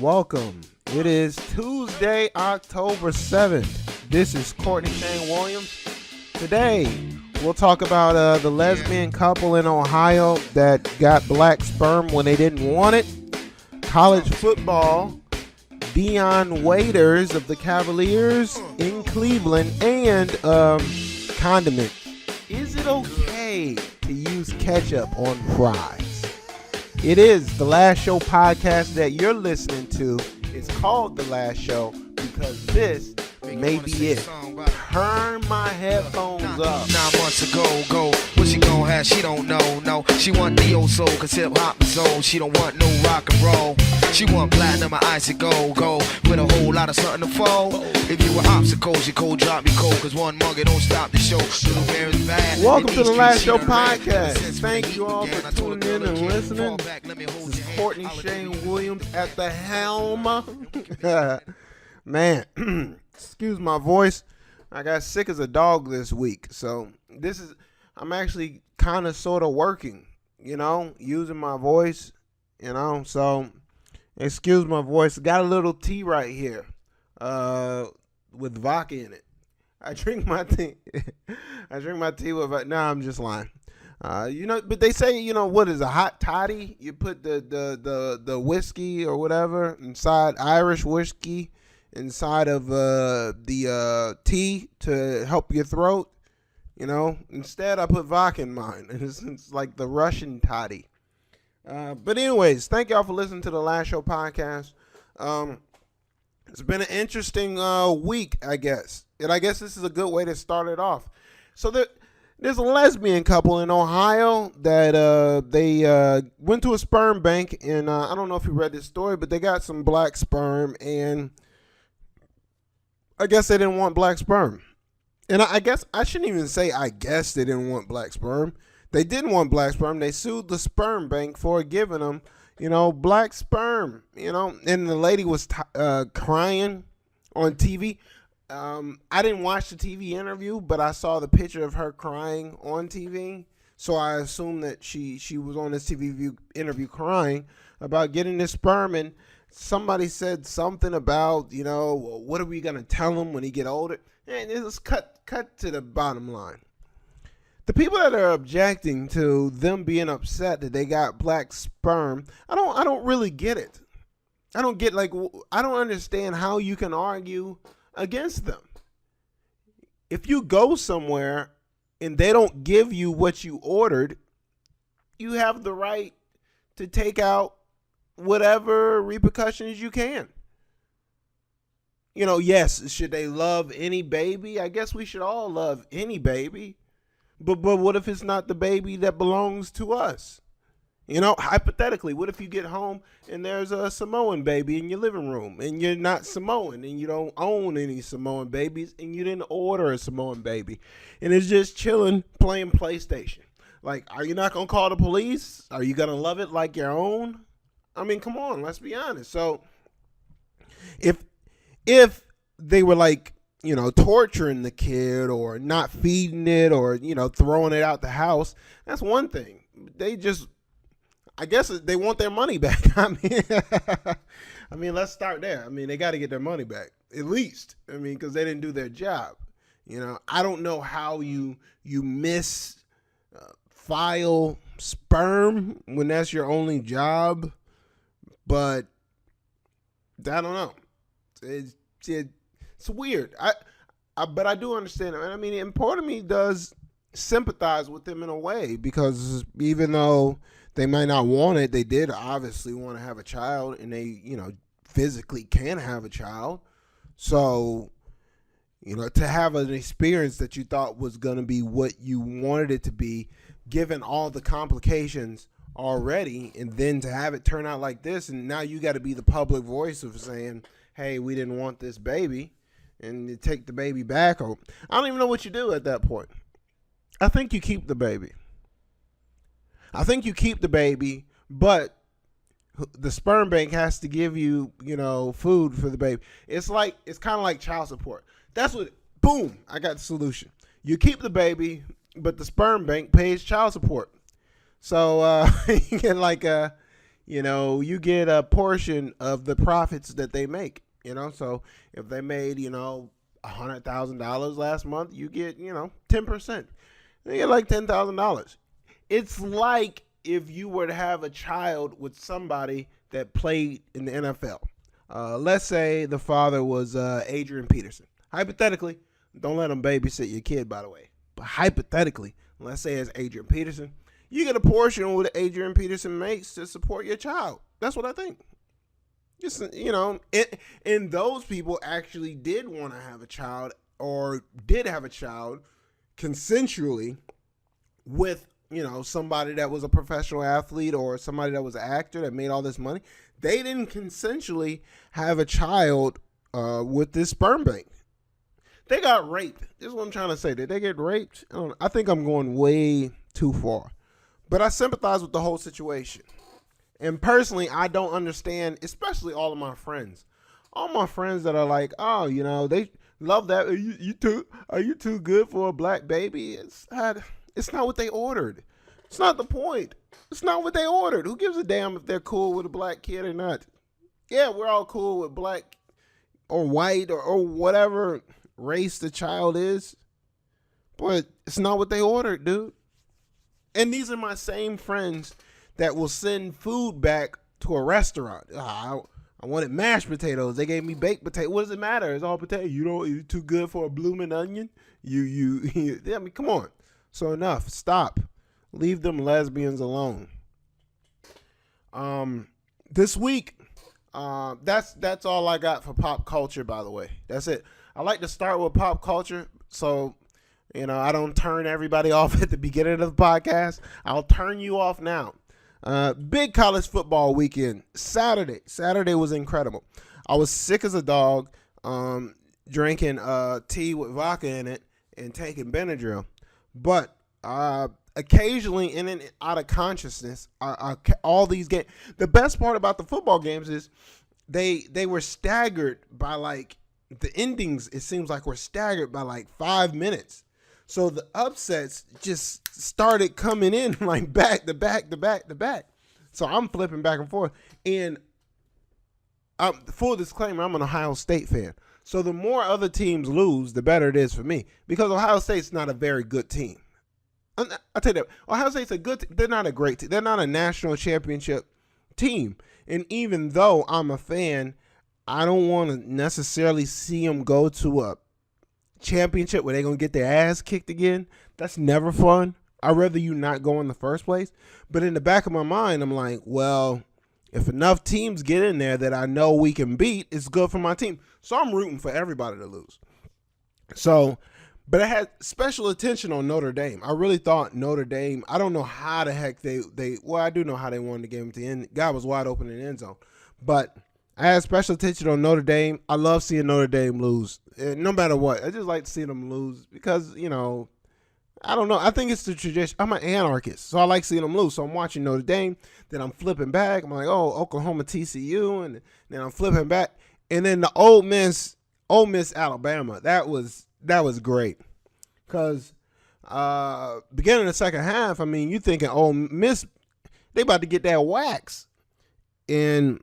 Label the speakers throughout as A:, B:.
A: welcome. It is Tuesday, October 7th. This is Kortney Shane Williams. Today, we'll talk about the lesbian couple in Ohio that got black sperm when they didn't want it. College football, Dion Waiters of the Cavaliers in Cleveland, and condiments. Is it okay to use ketchup on fries? It is the Last Show podcast that you're listening to. It's called The Last Show because this may be it. Turn my headphones up.
B: 9 months ago, what she gon' have? She don't know, no. She want neo soul, cause hip hop is old. She don't want no rock and roll. She want platinum and icy gold, with a whole lot of something to fold. If you were obstacles, you cold drop me cold, cause one mugger don't stop the show. Little bear is bad.
A: Welcome to the Last Show podcast. Thank you all for tuning in and listening. This is Kortney Shane Williams at the helm. Man, excuse my voice. I got sick as a dog this week, so I'm actually kind of sort of working, using my voice, so excuse my voice. Got a little tea right here with vodka in it. I drink my tea with vodka. No, I'm just lying. But they say, what is a hot toddy? You put the whiskey or whatever inside, Irish whiskey, inside of the tea to help your throat. Instead I put vodka in mine. It's like the Russian toddy. But anyways, thank y'all for listening to the Last Show podcast. It's been an interesting week, I guess. And I guess this is a good way to start it off. So there's a lesbian couple in Ohio that they went to a sperm bank, and I don't know if you read this story, but they got some black sperm, and I guess they didn't want black sperm. And I guess I shouldn't even say I guess they didn't want black sperm. They didn't want black sperm. They sued the sperm bank for giving them, black sperm, and the lady was crying on TV. I didn't watch the TV interview, but I saw the picture of her crying on TV. So I assumed that she was on this TV interview crying about getting this sperm, and somebody said something about, what are we going to tell him when he get older? And it was cut to the bottom line. The people that are objecting to them being upset that they got black sperm, I don't really get it. I don't understand how you can argue against them. If you go somewhere and they don't give you what you ordered, you have the right to take out whatever repercussions you can. Yes, should they love any baby? I guess we should all love any baby. But what if it's not the baby that belongs to us? Hypothetically, what if you get home and there's a Samoan baby in your living room and you're not Samoan and you don't own any Samoan babies and you didn't order a Samoan baby and it's just chilling playing PlayStation? Like, are you not going to call the police? Are you going to love it like your own? I mean, come on, let's be honest. So if they were like, torturing the kid or not feeding it or, throwing it out the house, that's one thing. I guess they want their money back. I mean, let's start there. I mean, they got to get their money back, at least. I mean, because they didn't do their job. I don't know how you file sperm when that's your only job, but I don't know. It's weird. But I do understand it. I mean, and part of me does sympathize with them in a way, because even though they might not want it, they did obviously want to have a child, and they, physically can have a child. So, to have an experience that you thought was going to be what you wanted it to be, given all the complications already, and then to have it turn out like this, and now you got to be the public voice of saying, hey, we didn't want this baby, and you take the baby back, or I don't even know what you do at that point. I think you keep the baby. But the sperm bank has to give you, food for the baby. It's kind of like child support. That's what, boom, I got the solution. You keep the baby, but the sperm bank pays child support. So you get you get a portion of the profits that they make. So if they made, $100,000 last month, you get, 10%. You get like $10,000. It's like if you were to have a child with somebody that played in the NFL. Let's say the father was Adrian Peterson. Hypothetically, don't let him babysit your kid, by the way. But hypothetically, let's say it's Adrian Peterson, you get a portion of what Adrian Peterson makes to support your child. That's what I think. Just, and those people actually did want to have a child or did have a child consensually with, somebody that was a professional athlete or somebody that was an actor that made all this money. They didn't consensually have a child with this sperm bank. They got raped. This is what I'm trying to say. Did they get raped? I think I'm going way too far. But I sympathize with the whole situation. And personally, I don't understand, especially all of my friends. All my friends that are like, oh, they love that. Are you too good for a black baby? It's not what they ordered. It's not the point. It's not what they ordered. Who gives a damn if they're cool with a black kid or not? Yeah, we're all cool with black or white or whatever race the child is. But it's not what they ordered, dude. And these are my same friends that will send food back to a restaurant. I wanted mashed potatoes. They gave me baked potatoes. What does it matter? It's all potato. You're too good for a blooming onion. I mean, come on. So enough. Stop. Leave them lesbians alone. This week, that's all I got for pop culture, by the way. That's it. I like to start with pop culture, so I don't turn everybody off at the beginning of the podcast. I'll turn you off now. Big college football weekend. Saturday was incredible. I was sick as a dog, drinking tea with vodka in it and taking Benadryl. But occasionally, in and out of consciousness, all these games. The best part about the football games is they were staggered by like the endings. It seems like were staggered by like 5 minutes. So the upsets just started coming in like back to back to back to back. So I'm flipping back and forth. And full disclaimer, I'm an Ohio State fan. So the more other teams lose, the better it is for me. Because Ohio State's not a very good team. I'll tell you that. Ohio State's a good team. They're not a great team. They're not a national championship team. And even though I'm a fan, I don't want to necessarily see them go to a championship where they're going to get their ass kicked again. That's never fun. I'd rather you not go in the first place. But in the back of my mind, I'm like, well, if enough teams get in there that I know we can beat, it's good for my team. So I'm rooting for everybody to lose. So, but I had special attention on Notre Dame. I really thought Notre Dame, I don't know how the heck I do know how they won the game at the end. God was wide open in the end zone. But I had special attention on Notre Dame. I love seeing Notre Dame lose. No matter what. I just like to see them lose because, I don't know. I think it's the tradition. I'm an anarchist, so I like seeing them lose. So I'm watching Notre Dame. Then I'm flipping back. I'm like, oh, Oklahoma, TCU. And then I'm flipping back. And then the Ole Miss, Alabama. That was great. Because beginning of the second half, I mean, you thinking Ole Miss, they about to get that wax. And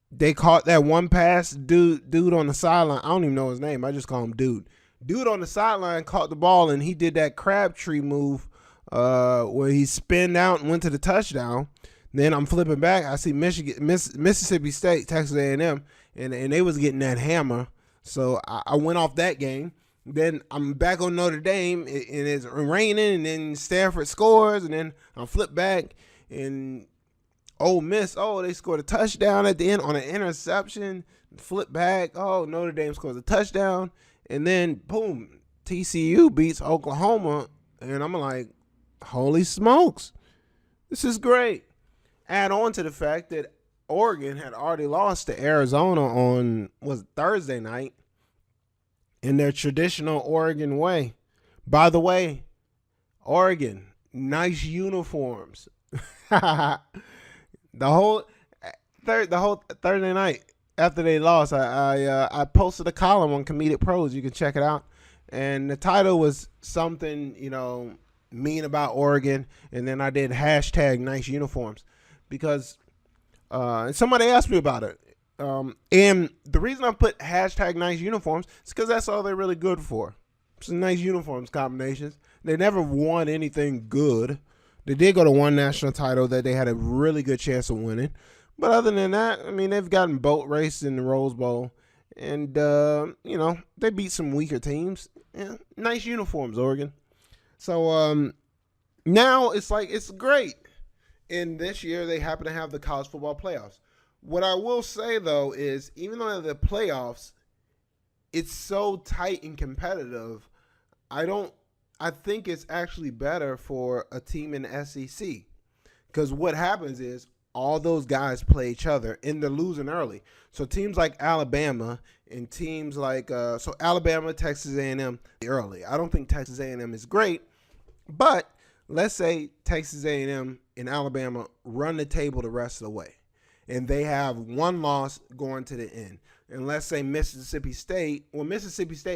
A: they caught that one pass, dude on the sideline. I don't even know his name. I just call him dude. Dude on the sideline caught the ball, and he did that Crabtree move where he spinned out and went to the touchdown. Then I'm flipping back. I see Mississippi State, Texas A&M, and they was getting that hammer. So I went off that game. Then I'm back on Notre Dame, and it's raining, and then Stanford scores, and then I flip back, and Ole Miss, they scored a touchdown at the end on an interception. Flip back, Notre Dame scores a touchdown. And then, boom, TCU beats Oklahoma. And I'm like, holy smokes, this is great. Add on to the fact that Oregon had already lost to Arizona on, Thursday night in their traditional Oregon way. By the way, Oregon, nice uniforms. The whole Thursday night after they lost, I posted a column on Comedic Pros. You can check it out. And the title was something, mean about Oregon. And then I did hashtag nice uniforms because And somebody asked me about it. And the reason I put hashtag nice uniforms is because that's all they're really good for. Some nice uniforms combinations. They never won anything good. They did go to one national title that they had a really good chance of winning. But other than that, I mean, they've gotten boat raced in the Rose Bowl. And, they beat some weaker teams. Yeah, nice uniforms, Oregon. So now it's great. And this year they happen to have the college football playoffs. What I will say, though, is even though the playoffs, it's so tight and competitive, I think it's actually better for a team in the SEC. Because what happens is all those guys play each other, and they're losing early. So teams like Alabama and teams like Alabama, Texas A&M early. I don't think Texas A&M is great, but let's say Texas A&M and Alabama run the table the rest of the way, and they have one loss going to the end. And let's say Mississippi State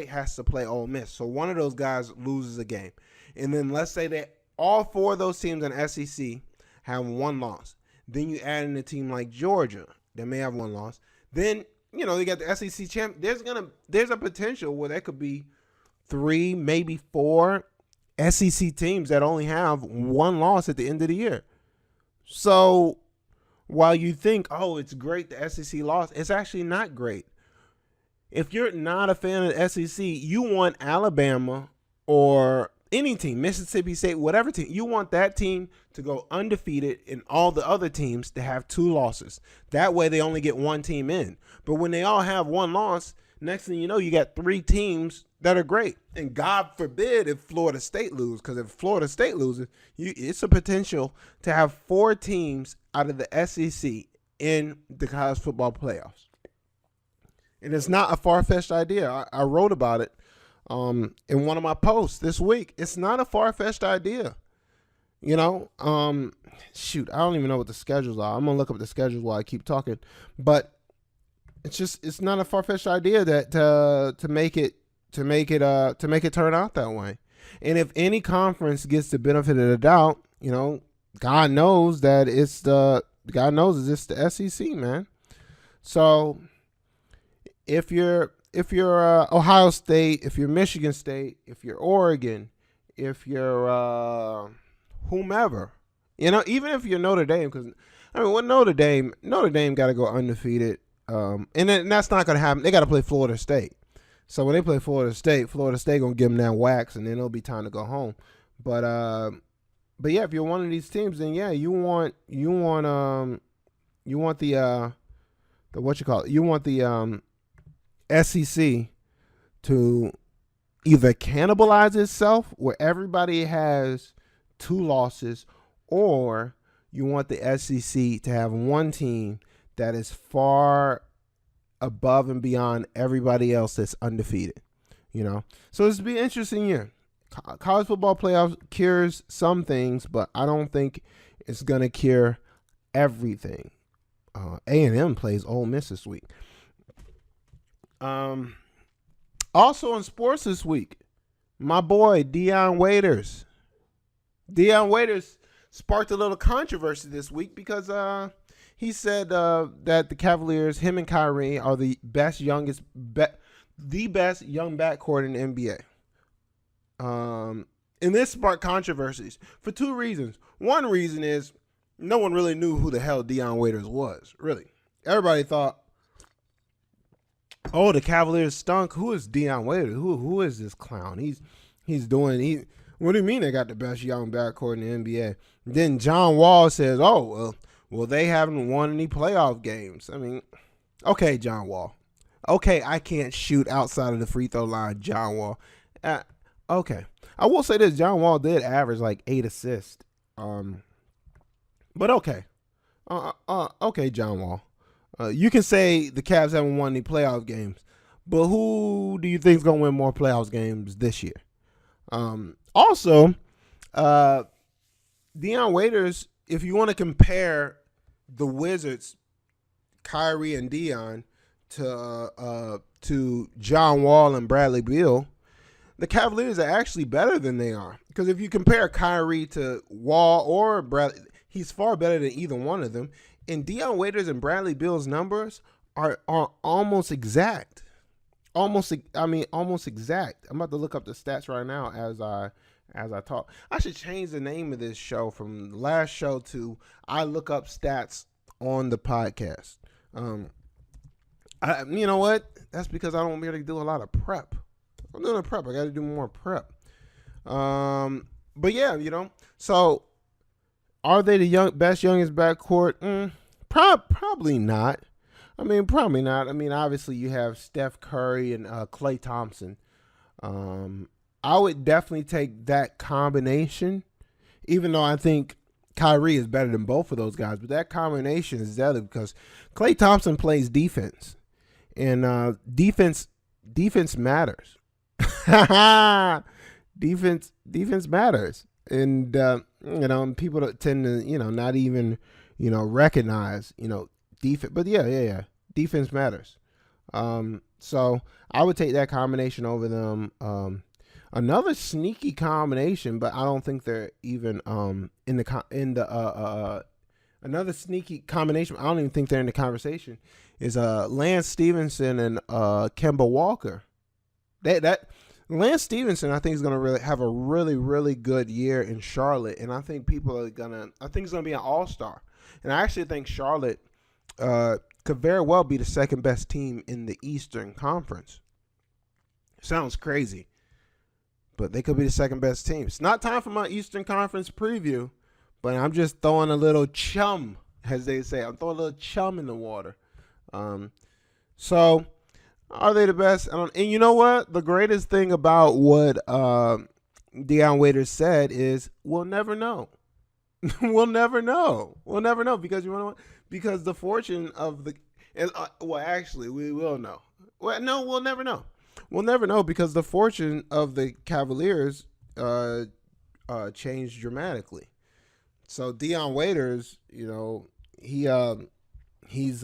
A: has to play Ole Miss, so one of those guys loses a game. And then let's say that all four of those teams in the SEC have one loss. Then you add in a team like Georgia that may have one loss. Then, you got the SEC champ. There's a potential where there could be 3, maybe 4 SEC teams that only have one loss at the end of the year. So while you think, oh, it's great the SEC lost, it's actually not great. If you're not a fan of the SEC, you want Alabama or any team, Mississippi State, whatever team, you want that team to go undefeated and all the other teams to have 2 losses. That way they only get one team in. But when they all have one loss, next thing you know, you got 3 teams that are great. And God forbid if Florida State loses, because if Florida State loses, it's a potential to have 4 teams out of the SEC in the college football playoffs. And it's not a far-fetched idea. I wrote about it in one of my posts this week. It's not a far-fetched idea. I don't even know what the schedules are. I'm going to look up the schedules while I keep talking. But it's not a far-fetched idea that to make it turn out that way. And if any conference gets the benefit of the doubt, God knows that it's the SEC, man. So if you're Ohio State, if you're Michigan State, if you're Oregon, if you're whomever, even if you're Notre Dame, because Notre Dame got to go undefeated, and that's not going to happen. They got to play Florida State. So when they play Florida State gonna give them that wax, and then it'll be time to go home. But yeah, if you're one of these teams, then yeah, you want the SEC to either cannibalize itself, where everybody has 2 losses, or you want the SEC to have one team that is far above and beyond everybody else that's undefeated. So this will be an interesting year. College football playoffs cures some things, but I don't think it's going to cure everything. A&M plays Ole Miss this week. Also in sports this week, my boy Dion Waiters. Dion Waiters sparked a little controversy this week because he said that the Cavaliers, him and Kyrie, are the best young backcourt in the NBA. And this sparked controversies for 2 reasons. One reason is no one really knew who the hell Dion Waiters was, really. Everybody thought, oh, the Cavaliers stunk. Who is Dion Waiters? Who is this clown? What do you mean they got the best young backcourt in the NBA? Then John Wall says, oh, well, they haven't won any playoff games. I mean, okay, John Wall. Okay, I can't shoot outside of the free throw line, John Wall. Okay. I will say this, John Wall did average like 8 assists. But okay. Okay, John Wall. You can say the Cavs haven't won any playoff games, but who do you think is going to win more playoff games this year? Also, Dion Waiters, if you want to compare the Wizards, Kyrie and Dion, to John Wall and Bradley Beal, the Cavaliers are actually better than they are. Because if you compare Kyrie to Wall or Bradley, he's far better than either one of them. And Dion Waiters and Bradley Beal's numbers are almost exact. Almost exact. I'm about to look up the stats right now as I talk. I should change the name of this show from Last Show to I Look Up Stats on the Podcast. You know what? That's because I don't really do a lot of prep. I'm doing a prep. I got to do more prep. But yeah, so are they the best youngest backcourt? Probably not. Probably not. Obviously you have Steph Curry and Klay Thompson. I would definitely take that combination, even though I think Kyrie is better than both of those guys. But that combination is deadly because Klay Thompson plays defense, and defense matters. defense matters, and people tend to not even recognize defense. But yeah, defense matters. So I would take that combination over them. Another sneaky combination, but I don't think they're even another sneaky combination. I don't even think they're in the conversation. Is Lance Stevenson and Kemba Walker. That Lance Stevenson, I think, is going to really have a really good year in Charlotte, and I think he's going to be an all-star. And I actually think Charlotte could very well be the second best team in the Eastern Conference. Sounds crazy, but they could be the second best team. It's not time for my Eastern Conference preview, but I'm just throwing a little chum, as they say. I'm throwing a little chum in the water. So are they the best? And you know what? The greatest thing about what Dion Waiters said is we'll never know. We'll never know. We'll never know because you know what? Because the fortune of the actually we will know. Well, no, we'll never know. We'll never know because the fortune of the Cavaliers changed dramatically. So Dion Waiters, he's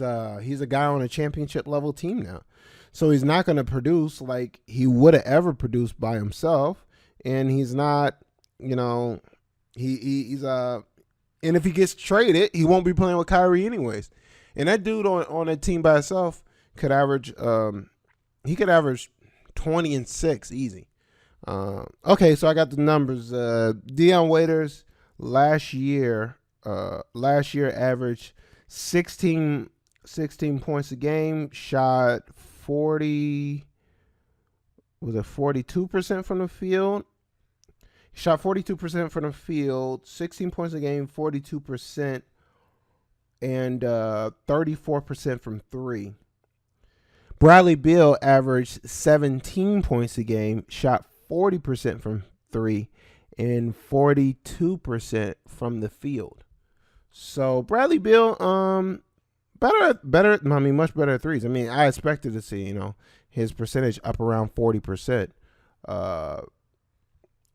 A: a guy on a championship level team now. So he's not going to produce like he would have ever produced by himself, and he's not, and if he gets traded, he won't be playing with Kyrie anyways. And that dude on a team by himself could average 20 and 6 easy. Okay, so I got the numbers. Dion Waiters last year averaged 16 points a game, shot 42% from the field. He shot 42% from the field, 16 points a game, 42%, and 34% from three. Bradley Beal averaged 17 points a game, shot 40% from three, and 42% from the field. So Bradley Beal, much better at threes. I expected to see, his percentage up around 40%.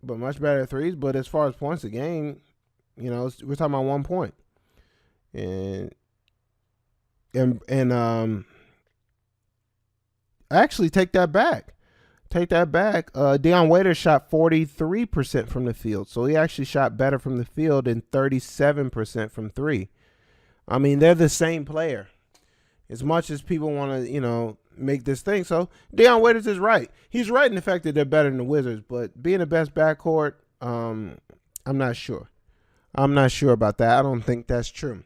A: But much better at threes. But as far as points a game, we're talking about 1 point. And actually take that back. Dion Waiters shot 43% from the field. So he actually shot better from the field and 37% from three. They're the same player. As much as people want to, make this thing. So Dion Waiters is right. He's right in the fact that they're better than the Wizards, but being the best backcourt, I'm not sure. I'm not sure about that. I don't think that's true.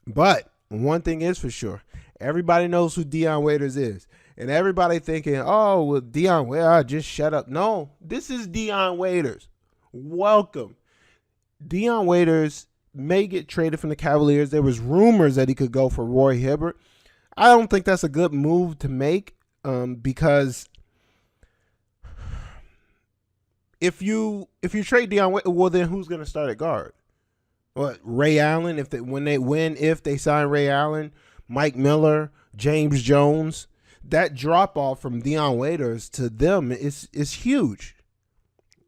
A: But one thing is for sure. Everybody knows who Dion Waiters is. And everybody thinking, oh, well, Dion Waiters, just shut up. No, this is Dion Waiters. Welcome. Dion Waiters may get traded from the Cavaliers. There was rumors that he could go for Roy Hibbert. I don't think that's a good move to make because if you trade Dion Waiters, well, then who's going to start at guard? What, Ray Allen? If they sign Ray Allen, Mike Miller, James Jones, that drop off from Dion Waiters to them is huge.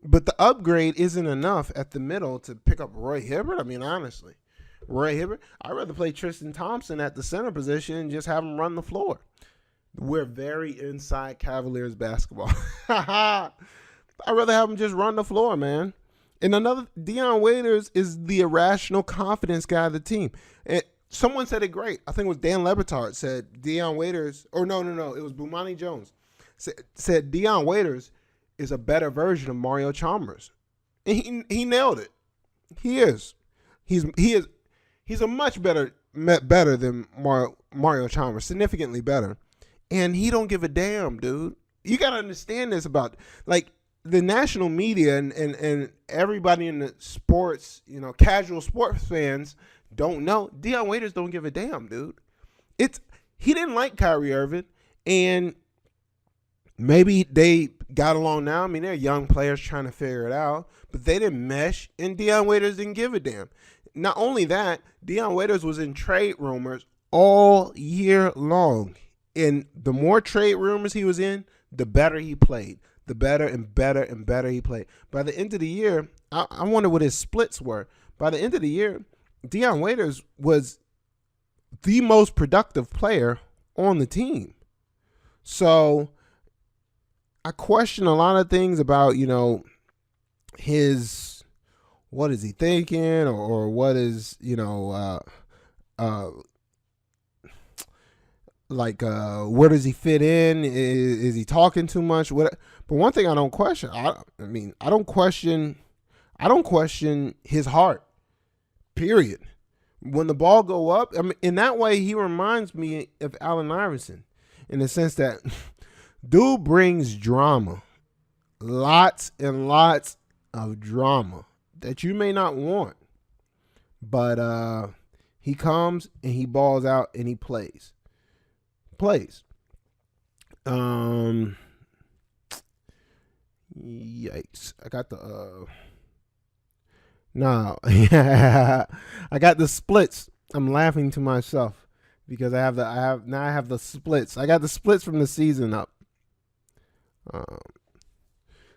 A: But the upgrade isn't enough at the middle to pick up Roy Hibbert. Honestly, Roy Hibbert, I'd rather play Tristan Thompson at the center position and just have him run the floor. We're very inside Cavaliers basketball. I'd rather have him just run the floor, man. And Dion Waiters is the irrational confidence guy of the team. And someone said it great. I think it was Dan Lebertard said Dion Waiters, or no, it was Bomani Jones said Dion Waiters is a better version of Mario Chalmers, and he nailed it. He is. He's a much better than Mario Chalmers, significantly better, and he don't give a damn, dude. You gotta understand this about like the national media and everybody in the sports, casual sports fans don't know. Dion Waiters don't give a damn, dude. He didn't like Kyrie Irving, and maybe they got along now. I mean, they're young players trying to figure it out, but they didn't mesh, and Dion Waiters didn't give a damn. Not only that, Dion Waiters was in trade rumors all year long, and the more trade rumors he was in, the better he played. The better and better and better he played. By the end of the year, I wonder what his splits were. By the end of the year, Dion Waiters was the most productive player on the team. So I question a lot of things about, his, what is he thinking, or what is, where does he fit in? Is he talking too much? But one thing I don't question, I don't question his heart. Period. When the ball go up, in that way, he reminds me of Allen Iverson in the sense that dude brings drama, lots and lots of drama that you may not want, but he comes and he balls out and he plays. Yikes! I got the no, I got the splits. I'm laughing to myself because I have the splits. I got the splits from the season up.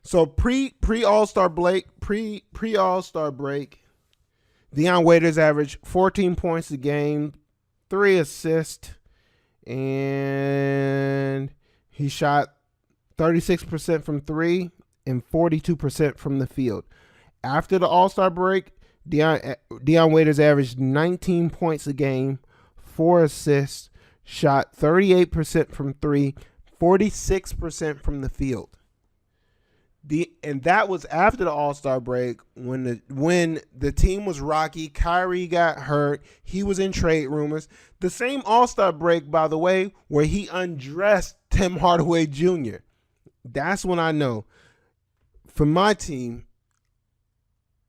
A: So pre All-Star break, Dion Waiters averaged 14 points a game, 3 assists, and he shot 36% from 3 and 42% from the field. After the All-Star break, Dion Waiters averaged 19 points a game, 4 assists, shot 38% from 3, 46% from the field. And that was after the All-Star break when the team was rocky. Kyrie got hurt. He was in trade rumors. The same All-Star break, by the way, where he undressed Tim Hardaway Jr. That's when I know for my team,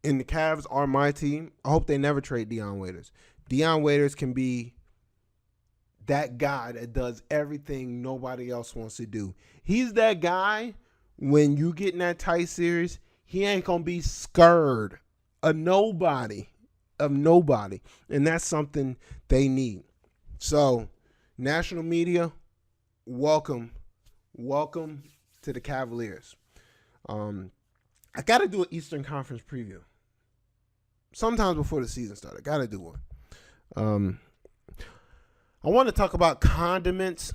A: and the Cavs are my team, I hope they never trade Dion Waiters. Dion Waiters can be that guy that does everything nobody else wants to do. He's that guy when you get in that tight series, he ain't going to be scared of nobody. And that's something they need. So, national media, welcome to the Cavaliers. I got to do an Eastern Conference preview. Sometimes before the season starts, I got to do one. I want to talk about condiments.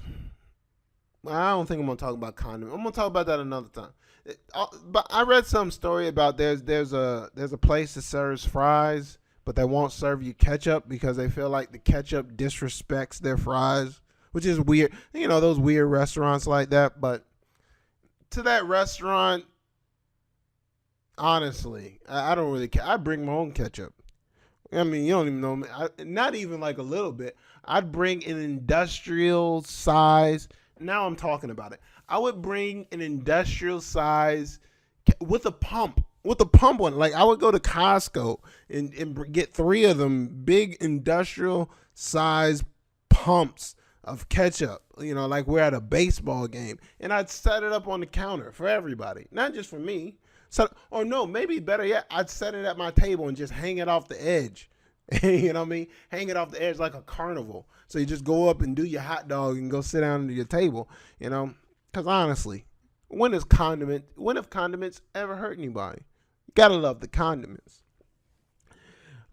A: I don't think I'm going to talk about condiments. I'm going to talk about that another time. But I read some story about there's a place that serves fries, but they won't serve you ketchup because they feel like the ketchup disrespects their fries, which is weird. Those weird restaurants like that. But to that restaurant, honestly, I don't really care. I bring my own ketchup. I mean, you don't even know me. Not even like a little bit. I'd bring an industrial size. Now I'm talking about it. I would bring an industrial size with a pump. With a pump one. Like I would go to Costco and get 3 of them big industrial size pumps of ketchup. Like we're at a baseball game. And I'd set it up on the counter for everybody. Not just for me. So, or no, maybe better yet, I'd set it at my table and just hang it off the edge. You know what I mean? Hang it off the edge like a carnival. So you just go up and do your hot dog and go sit down at your table, Because honestly, when have condiments ever hurt anybody? You gotta love the condiments.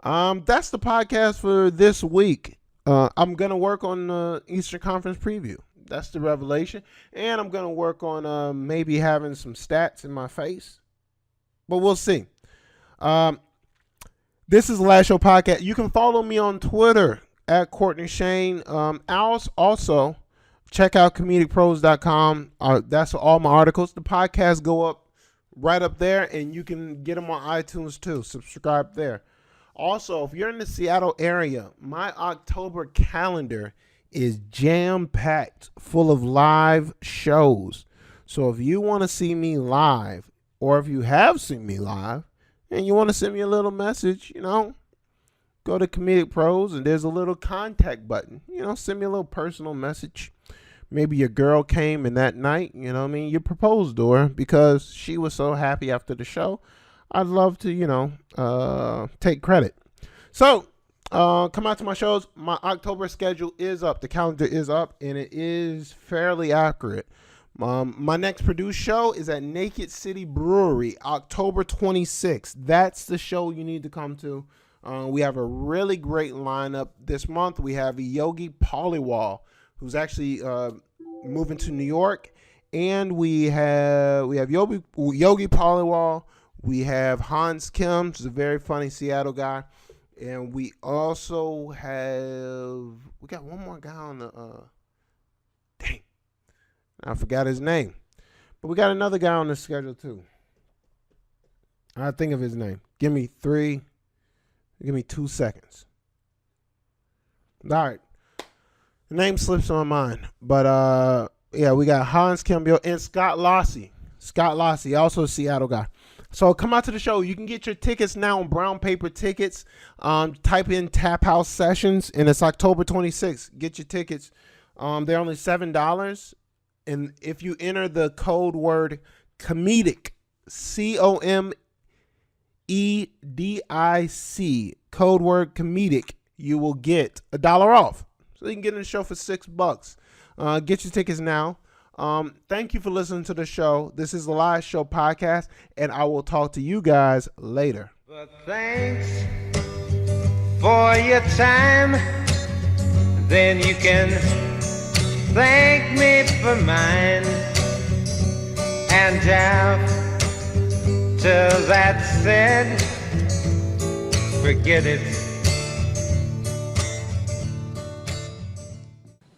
A: That's the podcast for this week. I'm gonna work on the Eastern Conference preview. That's the revelation. And I'm gonna work on maybe having some stats in my face. But we'll see. This is the LastShow podcast. You can follow me on Twitter at Kortney Shane. Also, check out comedicpros.com. That's all my articles. The podcasts go up right up there, and you can get them on iTunes too. Subscribe there. Also, if you're in the Seattle area, my October calendar is jam-packed full of live shows. So if you want to see me live, or if you have seen me live, and you want to send me a little message, go to Comedic Pros, and there's a little contact button. Send me a little personal message. Maybe your girl came in that night, you proposed to her because she was so happy after the show. I'd love to, take credit. So, come out to my shows. My October schedule is up. The calendar is up, and it is fairly accurate. My next produced show is at Naked City Brewery, October 26th. That's the show you need to come to. We have a really great lineup this month. We have Yogi Pollywall, who's actually moving to New York, and we have Yogi Pollywall. We have Hans Kim, who's a very funny Seattle guy, and we also got one more guy on the dang, I forgot his name, but we got another guy on the schedule too. I think of his name. Give me 2 seconds. All right. The name slips on my mind. But, we got Hans Kimball and Scott Lassie. Scott Lassie, also a Seattle guy. So come out to the show. You can get your tickets now on Brown Paper Tickets. Type in Tap House Sessions, and it's October 26th. Get your tickets. They're only $7. And if you enter the code word comedic, COMEDIC, code word comedic, you will get $1 off. So you can get in the show for $6. Get your tickets now. Thank you for listening to the show. This is the LastShow podcast, and I will talk to you guys later.
C: But thanks for your time. Then you can thank me for mine. And after that said, forget it.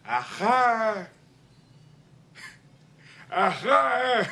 D: Aha! Aha!